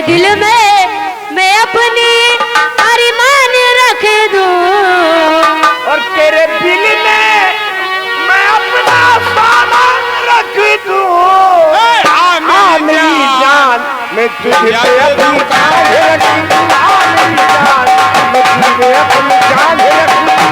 दिल में मैं अपनी अरमान रख दूं, और तेरे दिल में मैं अपना सामान रख दूं। मेरी जान मैं तुझे अपनी जान रख दूं। मैं तुझे अपनी जान रख दूं।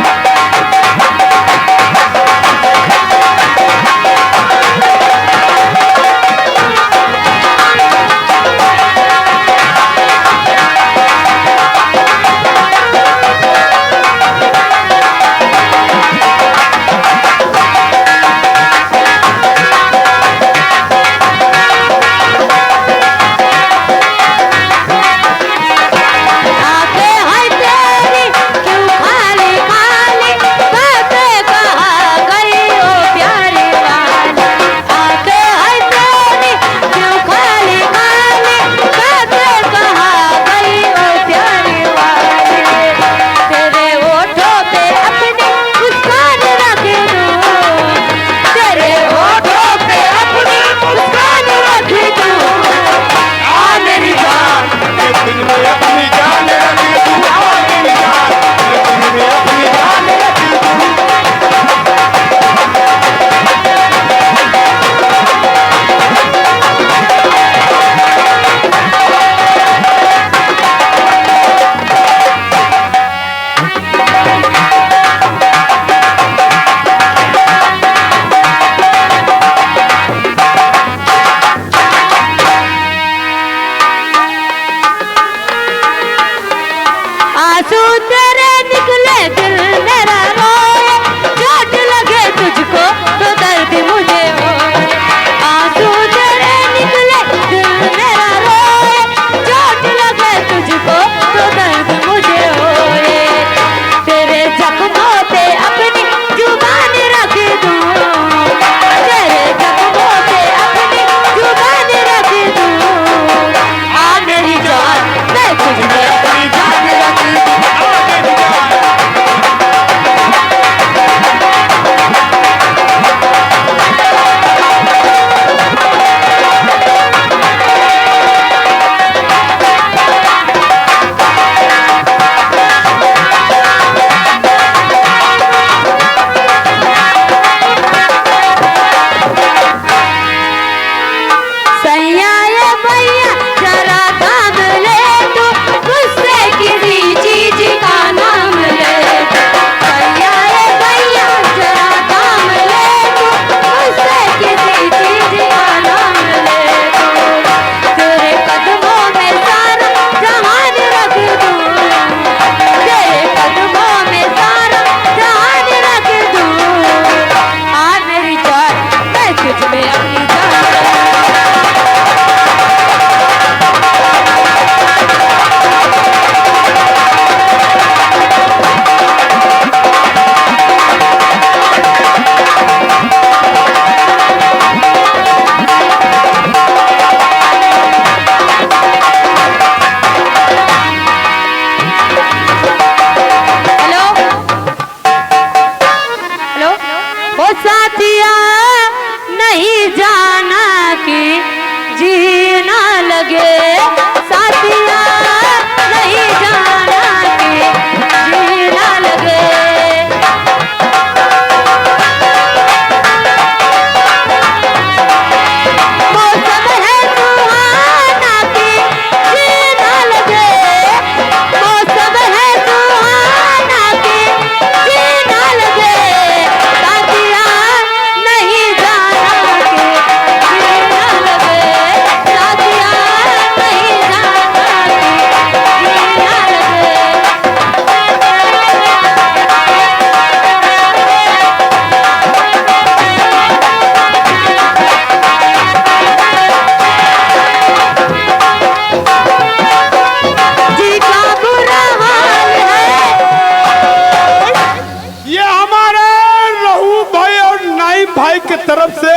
तरफ से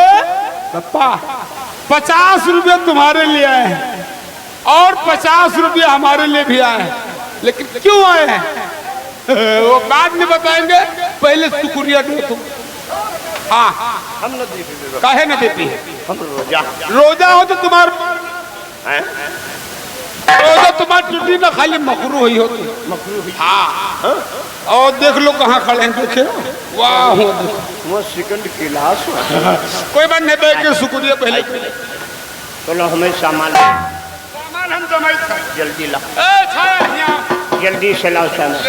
50 रुपये तुम्हारे लिए आए हैं और 50 रुपये हमारे लिए भी आए हैं। लेकिन क्यों आए हैं वो बाद में बताएंगे, पहले शुक्रिया दो तुम। हाँ हम न देती, काहे न देती है? हम रोजा रोजा हो तो तुम्हारा तुम्हारी टूटी ना खाली मकरू हुई होती। मकरू हुई। हाँ और देख लो कहाँ खड़े हैं, देखे वाह वो सेकंड क्लास कोई बात नहीं, बैठ के शुक्रिया पहले। चलो हमें सामान हम जमाई जल्दी ला, छाया जल्दी से लाओ सामान।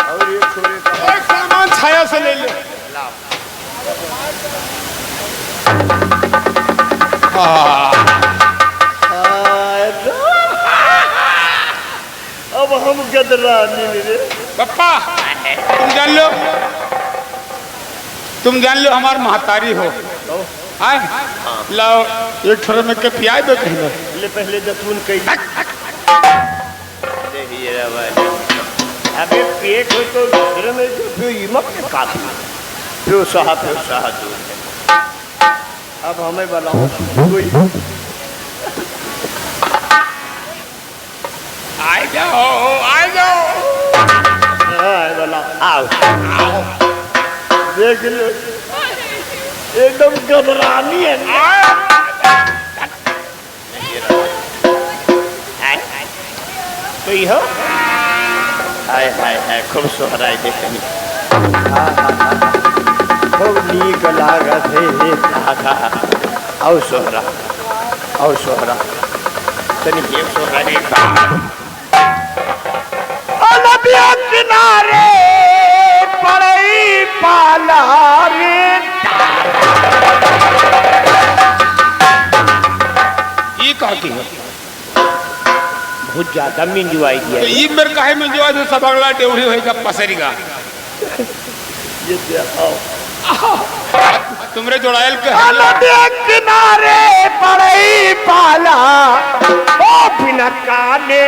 और ये छोरे का एक सामान छाया से ले लो। अब हम गदरानी रे पप्पा तुम जान लो हमार महतारी हो। आए लाओ एक थोड़ा में के पियाई दो कहीं ले पहले जतून कई देखिए भाई अबे पेट हो तो दूसरे में जो हिम्मत के काफी जो सहा दूर है। अब हमें बनाओ कोई आ जाओ बोला आओ देख लो एकदम घबरानी है तो यह हाय हाय हाय खूब सोहराई देखनी खूब नीक लागत है और सोहरा तनी एक सोहरा नदिया किनारे पड़ई पाला रे ये कहा की है बहुत ज्यादा मिंजवाई दिया तो ये मेरे काहे में जो सब अगला डेवरी होएगा पसरीगा ये आओ तुमरे जोड़ायल के नदिया किनारे पड़ई पाला ओ बिना काने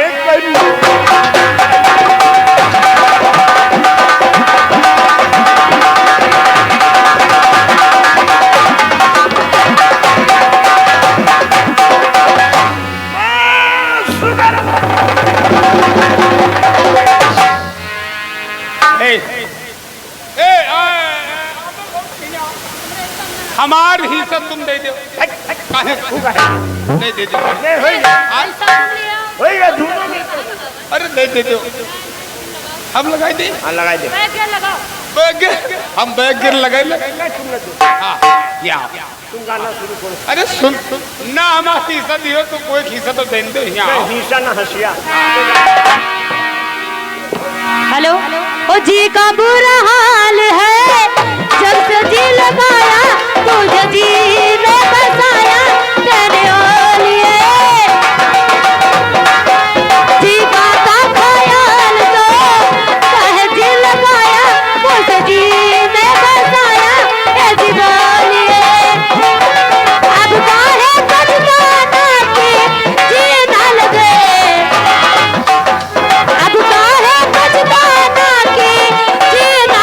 हमार हिस्सा तुम दे दो काहे नहीं दे दो अरे नहीं दे दो हम लगाई दे लगाई दे बैग हम बैग गिर लगाई ले तुम गाना शुरू करो। अरे सुन ना हमारा हिस्सा दियो तो कोई हिस्सा तो दे दो यहाँ हिस्सा ना हंसिया हेलो ओ जी का बुरा हाल है जब से जी लगाया तुझे जी ने बसाया तेरे ओलिए जी का ख्याल तो कहे जी लगाया मुझे जी ने बसाया ए जी बोलिए अब काहे बदलाना के जी ना लगे अब काहे बदलाना के जी ना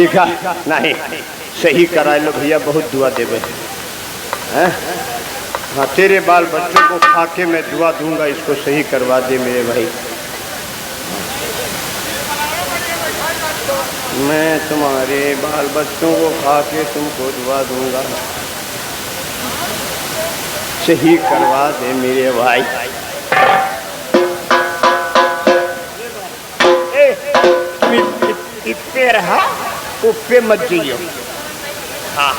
ठीक है नहीं सही करा लो भैया, बहुत दुआ देवे हैं। हाँ तेरे बाल बच्चों को खा के मैं दुआ दूंगा, इसको सही करवा दे मेरे भाई। मैं तुम्हारे बाल बच्चों को खा के तुमको दुआ दूंगा, सही करवा दे मेरे भाई। इतने रहा उप्पे मत जाइयो। हाँ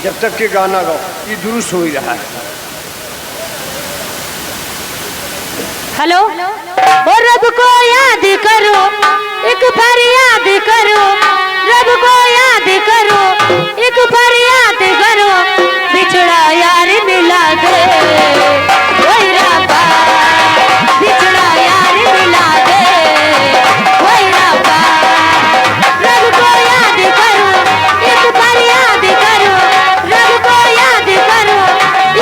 जब तक के गाना गाओ, ये दुरुस्त हो ही रहा है। हेलो ओ रब को याद करो, एक बार याद करो, रब को याद करो, एक बार याद करो, बिछड़ा यार मिला दे, वही रब्बा बिछड़ा यार मिला दे, वही रब्बा। रब को याद करो, एक बार याद करो, रब को याद करो,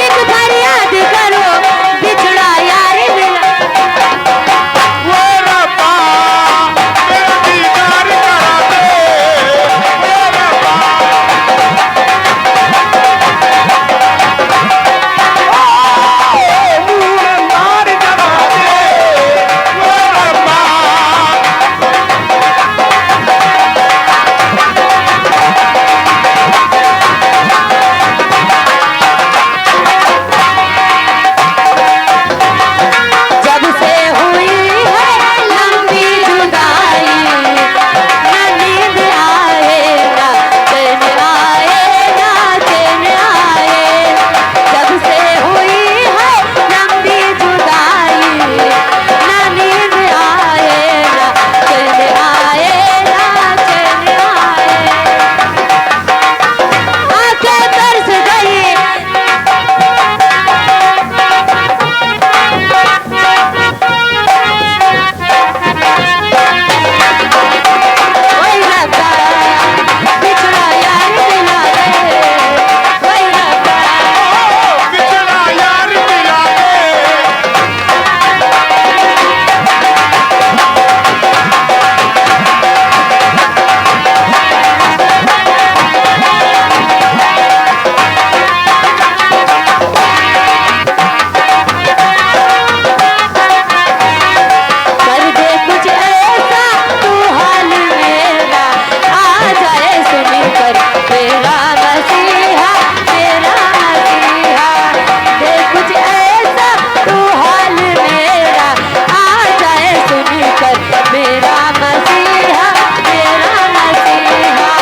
एक बार याद करो, बिछड़ा यार मिला। वो रब्बा मेरा दीदार करा दे, वो रब्बा नूरदार करा दे, वो रब्बा जब से हुई है लंबी जुदाई, ना नींद आए ना चैन आए, ना चैन आए। जब से हुई है लंबी जुदाई, ना नींद आए ना चैन आए, ना चैन आए। आंखें तरस गई, वही रब्बा बिछड़ा यार मिला दे, वही रब्बा। बिछड़ा यार मिला दे। कर दे कुछ ऐसा तू हाल मेरा, आ जाए सुनी कर तेरा मसीहा, तेरा मसीहा। दे कुछ ऐसा तू हाल मेरा, आ जाए सुनी कर मेरा मसीहा, तेरा मसीहा।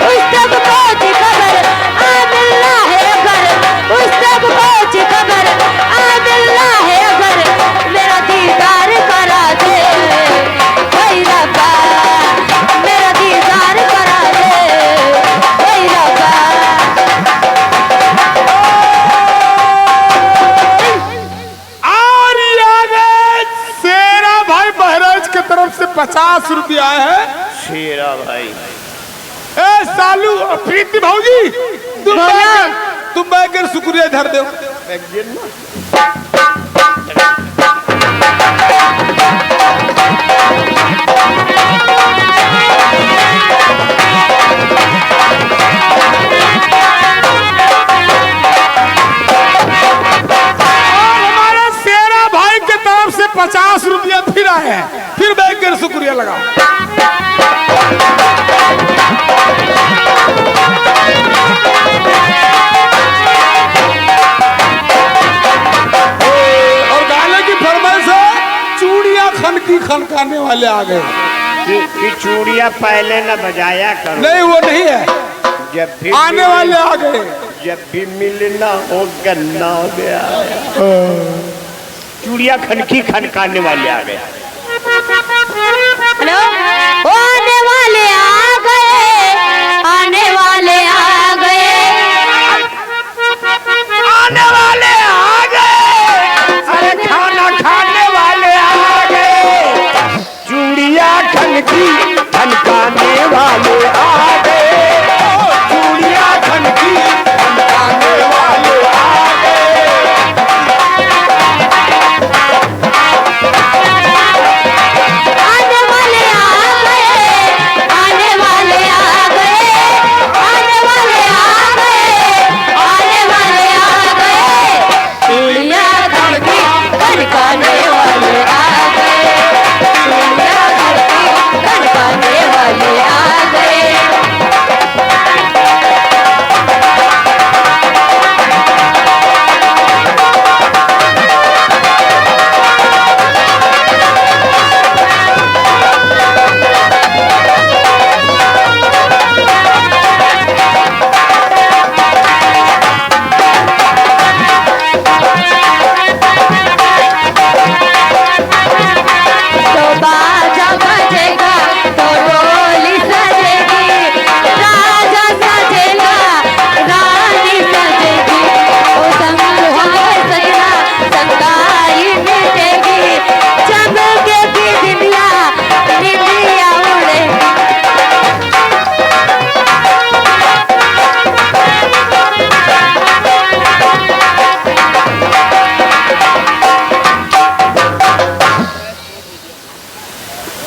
उस तक पहुंच खबर आ मिलना है अगर, उस तक पहुंच खबर आ मिलना है अगर, मेरा दीदार करा दे, वही रब्बा मेरा दीदार करा दे, वही रब्बा। और ये आगे शेरा भाई बहराइच की तरफ से 50 रुपया है। शेरा भाई ए सालू प्रीति भाऊजी तुम बैकर शुक्रिया धर दो। एक दिन ना और हमारे शेरा भाई की तरफ से 50 रुपया फिर आए हैं, फिर बैकर शुक्रिया लगाओ। और गाने की फरमाइश है, चूड़ियां खनकी खनकाने वाले आ गए। कि चूड़िया पहले न बजाया करो, नहीं वो नहीं है, जब भी आने वाले आ गए। जब भी मिलना हो गन्ना गया, चूड़िया खनकी खनकाने वाले आ गए। हेलो ओ आने वाले आ गए, आने वाले आ गए, आने वाले